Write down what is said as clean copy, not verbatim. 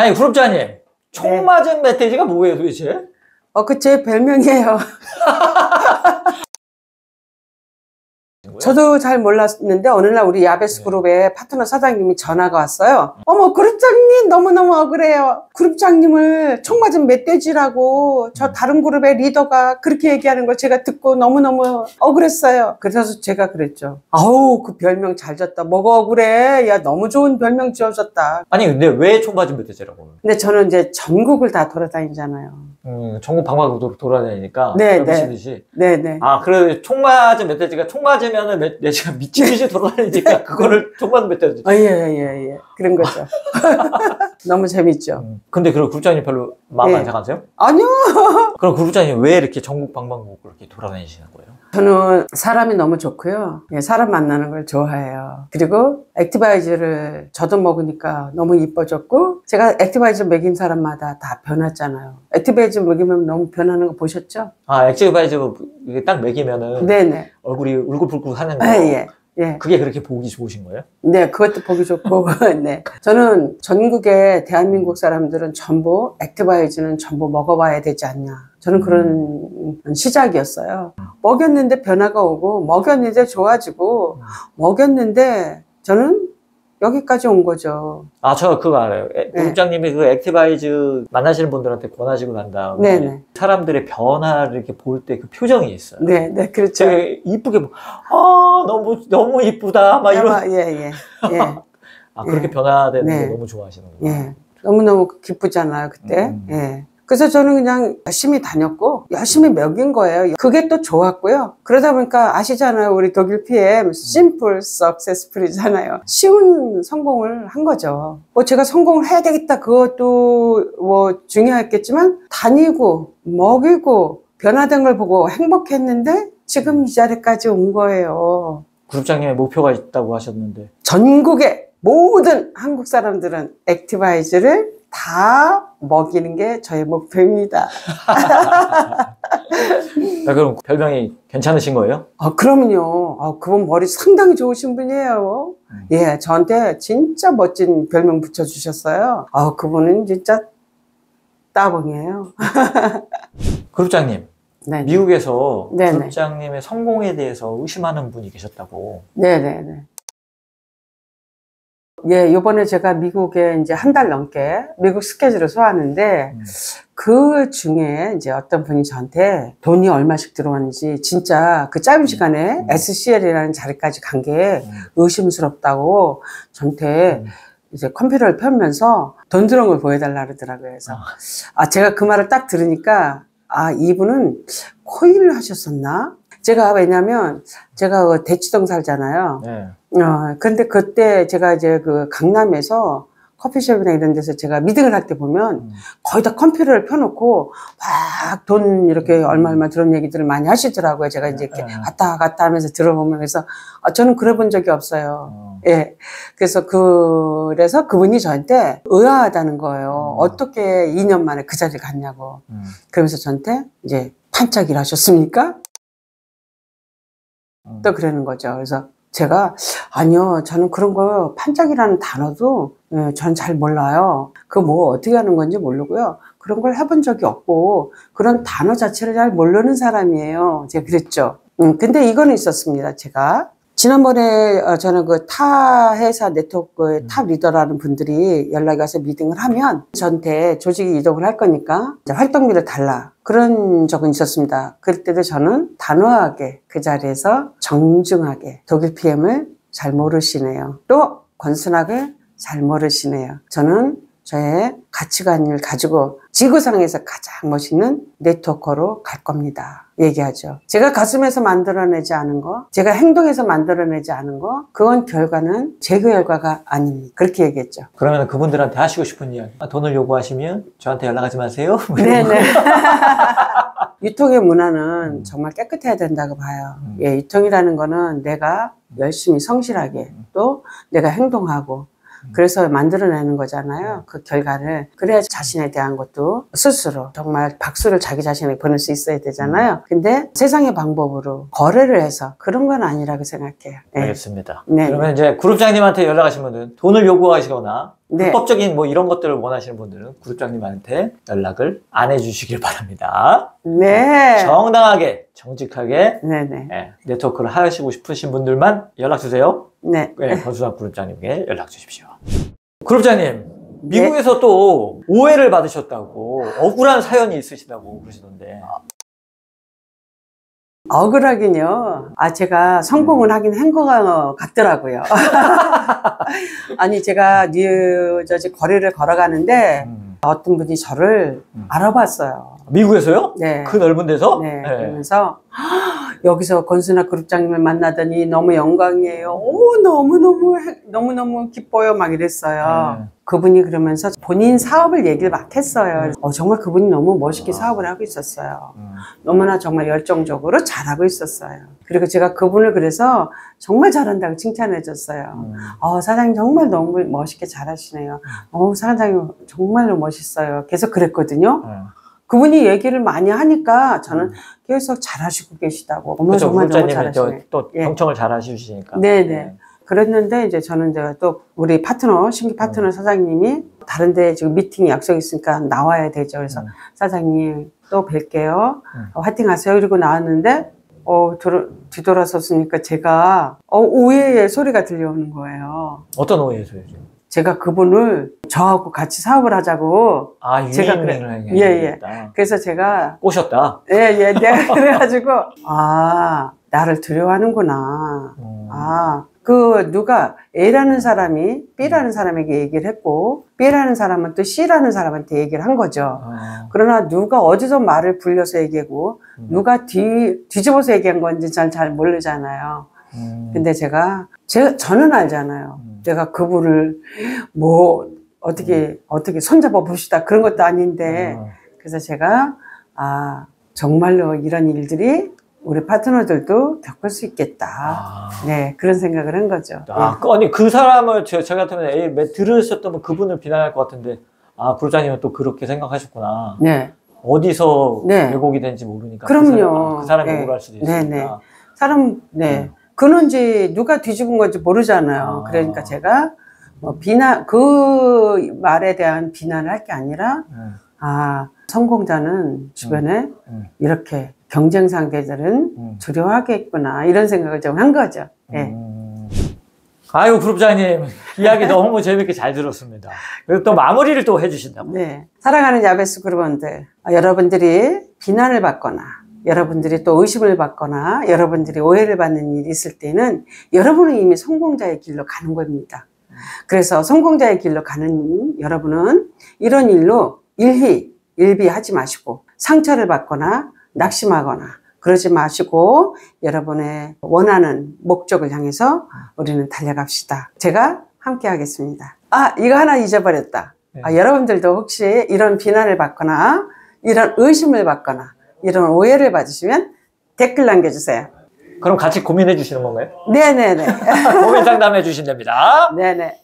아니 구독자님, 총 맞은 멧돼지가 뭐예요 도대체? 그 제 별명이에요. 저도 잘 몰랐는데 어느 날 우리 야베스 그룹의 파트너 사장님이 전화가 왔어요. 어머, 그룹장님 너무너무 억울해요. 그룹장님을 총 맞은 멧돼지라고 저 다른 그룹의 리더가 그렇게 얘기하는 걸 제가 듣고 너무너무 억울했어요. 그래서 제가 그랬죠. 아우, 그 별명 잘 졌다. 뭐가 억울해. 야, 너무 좋은 별명 지어줬다. 아니 근데 왜 총 맞은 멧돼지라고? 근데 저는 이제 전국을 다 돌아다니잖아요. 전국 방방곡곡 돌아다니니까. 네네. 네네. 아, 그래 총 맞은 멧돼지가 총 맞으면은 멧돼지가 미친듯이 돌아다니니까 그거를 총 맞은 멧돼지. 예. 그런 거죠. 너무 재밌죠. 근데 그럼 구독자님 별로 마음 안 상하세요? 아니요. 그럼 구독자님 왜 이렇게 전국 방방곡곡 이렇게 돌아다니시는 거예요? 저는 사람이 너무 좋고요. 사람 만나는 걸 좋아해요. 그리고 액티바이즈를 저도 먹으니까 너무 이뻐졌고, 제가 액티바이즈 먹인 사람마다 다 변했잖아요. 액티바이즈 먹이면 너무 변하는 거 보셨죠? 아, 액티바이즈 이게 딱 먹이면은 네네. 얼굴이 울긋불긋 하는 거. 예. 그게 그렇게 보기 좋으신 거예요? 네, 그것도 보기 좋고. 네. 저는 전국의 대한민국 사람들은 전부 액티바이즈는 전부 먹어봐야 되지 않냐. 저는 그런 시작이었어요. 먹였는데 변화가 오고, 먹였는데 좋아지고, 먹였는데 저는 여기까지 온 거죠. 아, 저 그거 알아요. 구독자님이 그 액티바이즈 만나시는 분들한테 권하시고 난 다음에 사람들의 변화를 이렇게 볼 때 그 표정이 있어요. 네, 그렇죠. 되게 이쁘게 너무 이쁘다 막 이런. 예. 아, 그렇게 변화되는 게 너무 하시는구나. 예. 너무너무 기쁘잖아요, 그때. 예. 그래서 저는 그냥 열심히 다녔고 열심히 먹인 거예요. 그게 또 좋았고요. 그러다 보니까 아시잖아요. 우리 독일 PM Simple Successful이잖아요. 쉬운 성공을 한 거죠. 뭐 제가 성공을 해야 되겠다 그것도 뭐 중요했겠지만 다니고 먹이고 변화된 걸 보고 행복했는데 지금 이 자리까지 온 거예요. 그룹장님의 목표가 있다고 하셨는데 전국의 모든 한국 사람들은 액티바이즈를 다 먹이는 게 저의 목표입니다. 그럼 별명이 괜찮으신 거예요? 그럼요. 그분 머리 상당히 좋으신 분이에요. 예, 저한테 진짜 멋진 별명 붙여주셨어요. 그분은 진짜 따봉이에요. 그룹장님, 네네. 미국에서 그룹장님의 성공에 대해서 의심하는 분이 계셨다고. 네네네. 예, 요번에 제가 미국에 이제 한 달 넘게 미국 스케줄을 소화하는데 그 중에 이제 어떤 분이 저한테 돈이 얼마씩 들어왔는지 진짜 그 짧은 시간에 SCL이라는 자리까지 간 게 의심스럽다고 저한테 이제 컴퓨터를 펴면서 돈 들어온 걸 보여달라 그러더라고요. 그래서 제가 그 말을 딱 들으니까 이분은 코인을 하셨었나? 제가 왜냐면 제가 대치동 살잖아요. 근데 그때 제가 이제 그 강남에서 커피숍이나 이런 데서 제가 미팅을 할 때 보면 거의 다 컴퓨터를 펴놓고 막 돈 이렇게 얼마 들은 얘기들을 많이 하시더라고요. 제가 이제 이렇게 왔다 갔다 하면서 들어보면 그래서 저는 그래 본 적이 없어요. 예. 그래서 그분이 저한테 의아하다는 거예요. 어떻게 2년 만에 그 자리를 갔냐고. 그러면서 저한테 이제 판짜기를 하셨습니까? 또 그러는 거죠. 그래서 제가 아니요, 저는 그런 거 판짜기라는 단어도 전 잘 몰라요. 그거 뭐 어떻게 하는 건지 모르고요. 그런 걸 해본 적이 없고 그런 단어 자체를 잘 모르는 사람이에요. 제가 그랬죠. 근데 이거는 있었습니다. 제가 지난번에 저는 그 타 회사 네트워크의 탑 리더라는 분들이 연락이 와서 미팅을 하면 저한테 조직이 이동을 할 거니까 활동비를 달라. 그런 적은 있었습니다. 그럴 때도 저는 단호하게 그 자리에서 정중하게 독일 PM을 잘 모르시네요. 또 건순하게 잘 모르시네요. 저는 저의 가치관을 가지고 지구상에서 가장 멋있는 네트워커로 갈 겁니다. 얘기하죠. 제가 가슴에서 만들어내지 않은 거, 제가 행동에서 만들어내지 않은 거, 그건 결과는 제 결과가 아닙니다. 그렇게 얘기했죠. 그러면 그분들한테 하시고 싶은 이야기. 돈을 요구하시면 저한테 연락하지 마세요. 네네. 유통의 문화는 정말 깨끗해야 된다고 봐요. 예, 유통이라는 거는 내가 열심히 성실하게 또 내가 행동하고 그래서 만들어내는 거잖아요. 그 결과를. 그래야 자신에 대한 것도 스스로 정말 박수를 자기 자신에게 보낼 수 있어야 되잖아요. 근데 세상의 방법으로 거래를 해서 그런 건 아니라고 생각해요. 네. 알겠습니다. 그러면 이제 그룹장님한테 연락하신 분들은 돈을 요구하시거나 네. 불법적인 뭐 이런 것들을 원하시는 분들은 그룹장님한테 연락을 안 해주시길 바랍니다. 네. 정당하게, 정직하게 네네. 네, 네트워크를 하시고 싶으신 분들만 연락 주세요. 네. 네, 권순환 그룹장님께 연락 주십시오. 그룹장님, 네. 미국에서 또 오해를 받으셨다고 억울한 사연이 있으시다고 그러시던데. 억울하긴요. 제가 성공을 하긴 한 것 같더라고요. 아니, 제가 뉴저지 거리를 걸어가는데 어떤 분이 저를 알아봤어요. 미국에서요? 네. 그 넓은 데서? 네. 그러면서 여기서 권순환 그룹장님을 만나더니 너무 영광이에요. 오, 너무너무 기뻐요. 막 이랬어요. 그분이 그러면서 본인 사업을 얘기를 막 했어요. 정말 그분이 너무 멋있게 사업을 하고 있었어요. 너무나 정말 열정적으로 잘하고 있었어요. 그리고 제가 그분을 그래서 정말 잘한다고 칭찬해 줬어요. 사장님 정말 너무 멋있게 잘하시네요. 사장님 정말로 멋있어요. 계속 그랬거든요. 그분이 얘기를 많이 하니까 저는 계속 잘하시고 계시다고. 그렇죠. 정말 너무 잘하시네. 잘하시네. 또 경청을 잘하시니까. 네네. 그랬는데 이제 저는 이제 또 우리 파트너, 신규 파트너 사장님이 다른데 지금 미팅이 약속이 있으니까 나와야 되죠. 그래서 사장님 또 뵐게요. 화이팅 하세요. 이러고 나왔는데 뒤돌아섰으니까 제가 오해의 소리가 들려오는 거예요. 어떤 오해의 소리죠? 제가 그분을 저하고 같이 사업을 하자고. 제가 예. 그래서 제가 꼬셨다. 예. 그래가지고 나를 두려워하는구나. 누가 A라는 사람이 B라는 사람에게 얘기를 했고 B라는 사람은 또 C라는 사람한테 얘기를 한 거죠. 그러나 누가 어디서 말을 불려서 얘기하고 누가 뒤집어서 얘기한 건지 잘 모르잖아요. 근데 저는 알잖아요. 내가 그분을 어떻게 손잡아 봅시다 그런 것도 아닌데 그래서 제가 정말로 이런 일들이 우리 파트너들도 겪을 수 있겠다. 네, 그런 생각을 한 거죠. 아니 그 사람을 저 같으면 들으셨다면 그분을 비난할 것 같은데 그룹장님은 또 그렇게 생각하셨구나. 네. 어디서 왜곡이 된지 모르니까. 그럼요. 그 사람이 억울할 수도 있으니까. 그는 이제 누가 뒤집은 건지 모르잖아요. 그러니까 제가 그 말에 대한 비난을 할 게 아니라 성공자는 주변에 이렇게 경쟁 상대들은 두려워하겠구나 이런 생각을 좀 한 거죠. 네. 아유 그룹장님 이야기 너무 재밌게 잘 들었습니다. 그리고 또 마무리를 또 해주신다고. 네. 사랑하는 야베스 그룹원들, 여러분들이 비난을 받거나 여러분들이 또 의심을 받거나 여러분들이 오해를 받는 일이 있을 때는 여러분은 이미 성공자의 길로 가는 겁니다. 그래서 성공자의 길로 가는 여러분은 이런 일로 일비하지 마시고 상처를 받거나 낙심하거나 그러지 마시고 여러분의 원하는 목적을 향해서 우리는 달려갑시다. 제가 함께 하겠습니다. 이거 하나 잊어버렸다. 여러분들도 혹시 이런 비난을 받거나 이런 의심을 받거나 이런 오해를 받으시면 댓글 남겨주세요. 그럼 같이 고민해 주시는 건가요? 네네네. 고민 상담해 주신답니다. 네네.